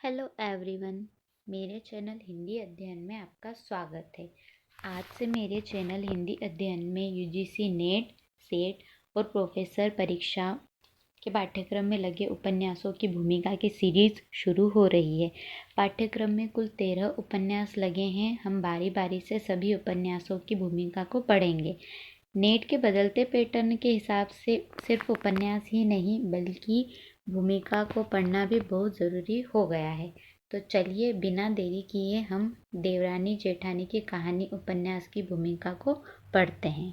Hello everyone, मेरे channel Hindi अध्ययन में आपका स्वागत है। आज से मेरे चैनल हिंदी अध्ययन में यूजीसी नेट, सेट और प्रोफेसर परीक्षा के पाठ्यक्रम में लगे उपन्यासों की भूमिका की सीरीज शुरू हो रही है। पाठ्यक्रम में कुल 13 उपन्यास लगे हैं। हम बारी बारी से सभी उपन्यासों की भूमिका को पढ़ेंगे। नेट के बदलते पैटर्न के हिसाब से सिर्फ उपन्यास ही नहीं बल्कि भूमिका को पढ़ना भी बहुत ज़रूरी हो गया है। तो चलिए बिना देरी किए हम देवरानी जेठानी की कहानी उपन्यास की भूमिका को पढ़ते हैं।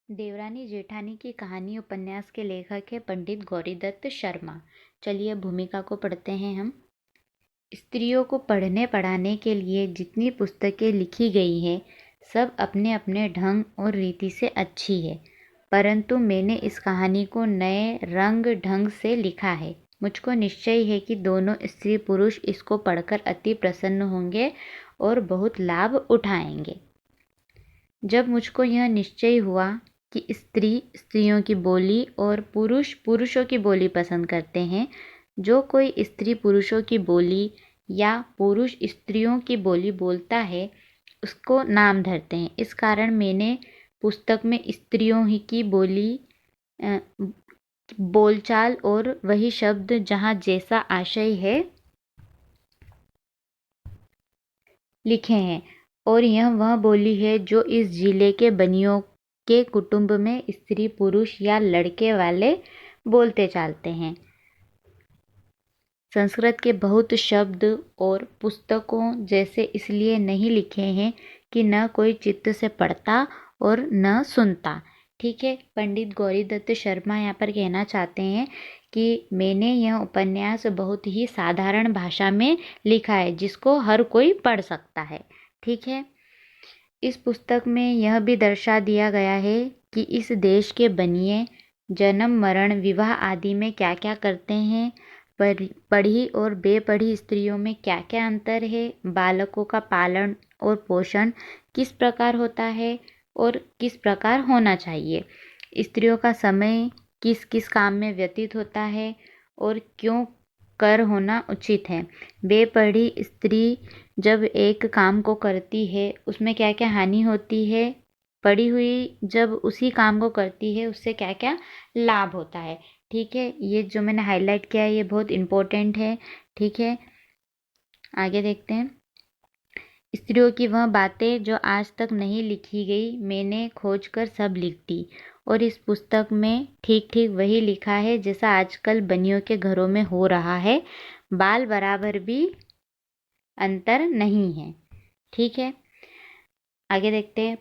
देवरानी जेठानी की कहानी उपन्यास के लेखक है पंडित गौरीदत्त शर्मा। चलिए भूमिका को पढ़ते हैं हम। स्त्रियों को पढ़ने पढ़ाने के लिए जितनी पुस्तकें लिखी गई हैं सब अपने अपने ढंग और रीति से अच्छी है, परंतु मैंने इस कहानी को नए रंग ढंग से लिखा है। मुझको निश्चय है कि दोनों स्त्री पुरुष इसको पढ़कर अति प्रसन्न होंगे और बहुत लाभ उठाएंगे। जब मुझको यह निश्चय हुआ कि स्त्री स्त्रियों की बोली और पुरुष पुरुषों की बोली पसंद करते हैं, जो कोई स्त्री पुरुषों की बोली या पुरुष स्त्रियों की बोली बोलता है उसको नाम धरते हैं। इस कारण मैंने पुस्तक में स्त्रियों ही की बोली, बोलचाल और वही शब्द जहाँ जैसा आशय है लिखे हैं, और यह वह बोली है जो इस जिले के बनियों के कुटुंब में स्त्री पुरुष या लड़के वाले बोलते चालते हैं। संस्कृत के बहुत शब्द और पुस्तकों जैसे इसलिए नहीं लिखे हैं कि न कोई चित्त से पढ़ता और न सुनता। ठीक है, पंडित गौरीदत्त शर्मा यहाँ पर कहना चाहते हैं कि मैंने यह उपन्यास बहुत ही साधारण भाषा में लिखा है जिसको हर कोई पढ़ सकता है। ठीक है, इस पुस्तक में यह भी दर्शा दिया गया है कि इस देश के बनिए जन्म मरण विवाह आदि में क्या क्या करते हैं, पढ़ी और बेपढ़ी स्त्रियों में क्या क्या अंतर है, बालकों का पालन और पोषण किस प्रकार होता है और किस प्रकार होना चाहिए, स्त्रियों का समय किस किस काम में व्यतीत होता है और क्यों कर होना उचित है, बेपढ़ी स्त्री जब एक काम को करती है उसमें क्या क्या हानि होती है, पढ़ी हुई जब उसी काम को करती है उससे क्या क्या लाभ होता है। ठीक है, ये जो मैंने हाईलाइट किया है ये बहुत इम्पोर्टेंट है। ठीक है, आगे देखते हैं। स्त्रियों की वह बातें जो आज तक नहीं लिखी गई मैंने खोज कर सब लिख दी, और इस पुस्तक में ठीक ठीक वही लिखा है जैसा आजकल बनियों के घरों में हो रहा है, बाल बराबर भी अंतर नहीं है। ठीक है, आगे देखते हैं।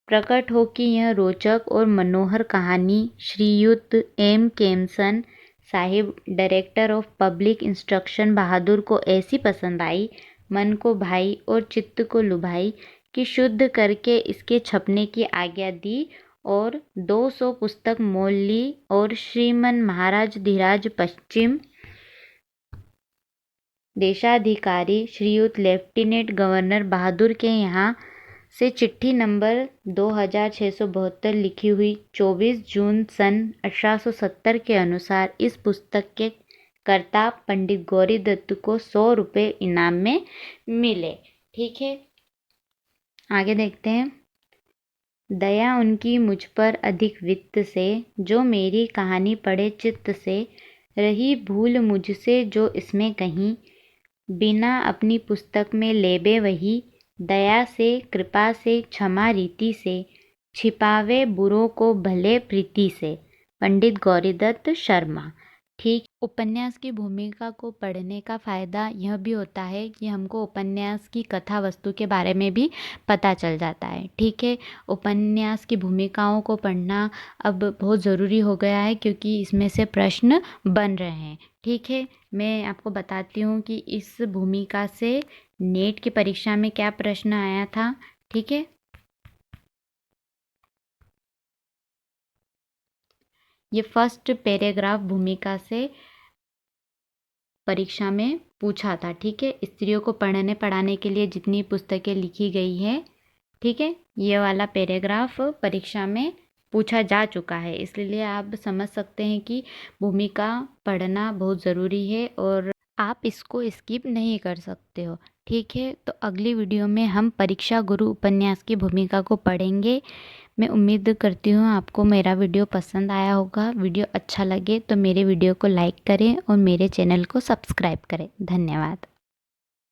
प्रकट हो कि यह रोचक और मनोहर कहानी श्रीयुत एम केमसन साहिब, डायरेक्टर ऑफ पब्लिक इंस्ट्रक्शन, बहादुर को ऐसी पसंद आई, मन को भाई और चित्त को लुभाई कि शुद्ध करके इसके छपने की आज्ञा दी और 200 पुस्तक मोल ली, और श्रीमन महाराज धीराज पश्चिम देशाधिकारी श्रीयुत लेफ्टिनेंट गवर्नर बहादुर के यहाँ से चिट्ठी नंबर 2672 लिखी हुई 24 जून सन 1870 के अनुसार इस पुस्तक के कर्ता पंडित गौरीदत्त को 100 रुपये इनाम में मिले। ठीक है, आगे देखते हैं। दया उनकी मुझ पर अधिक वित्त से, जो मेरी कहानी पढ़े चित्त से, रही भूल मुझसे जो इसमें कहीं, बिना अपनी पुस्तक में लेबे वही, दया से कृपा से क्षमा रीति से, छिपावे बुरों को भले प्रीति से। पंडित गौरीदत्त शर्मा। ठीक, उपन्यास की भूमिका को पढ़ने का फ़ायदा यह भी होता है कि हमको उपन्यास की कथा वस्तु के बारे में भी पता चल जाता है। ठीक है, उपन्यास की भूमिकाओं को पढ़ना अब बहुत ज़रूरी हो गया है क्योंकि इसमें से प्रश्न बन रहे हैं। ठीक है, मैं आपको बताती हूँ कि इस भूमिका से नेट की परीक्षा में क्या प्रश्न आया था। ठीक है, ये फर्स्ट पैराग्राफ भूमिका से परीक्षा में पूछा था। ठीक है, स्त्रियों को पढ़ने पढ़ाने के लिए जितनी पुस्तकें लिखी गई है, ठीक है, ये वाला पैराग्राफ परीक्षा में पूछा जा चुका है, इसलिए आप समझ सकते हैं कि भूमिका पढ़ना बहुत ज़रूरी है और आप इसको स्किप नहीं कर सकते हो। ठीक है, तो अगली वीडियो में हम परीक्षा गुरु उपन्यास की भूमिका को पढ़ेंगे। मैं उम्मीद करती हूँ आपको मेरा वीडियो पसंद आया होगा। वीडियो अच्छा लगे तो मेरे वीडियो को लाइक करें और मेरे चैनल को सब्सक्राइब करें। धन्यवाद।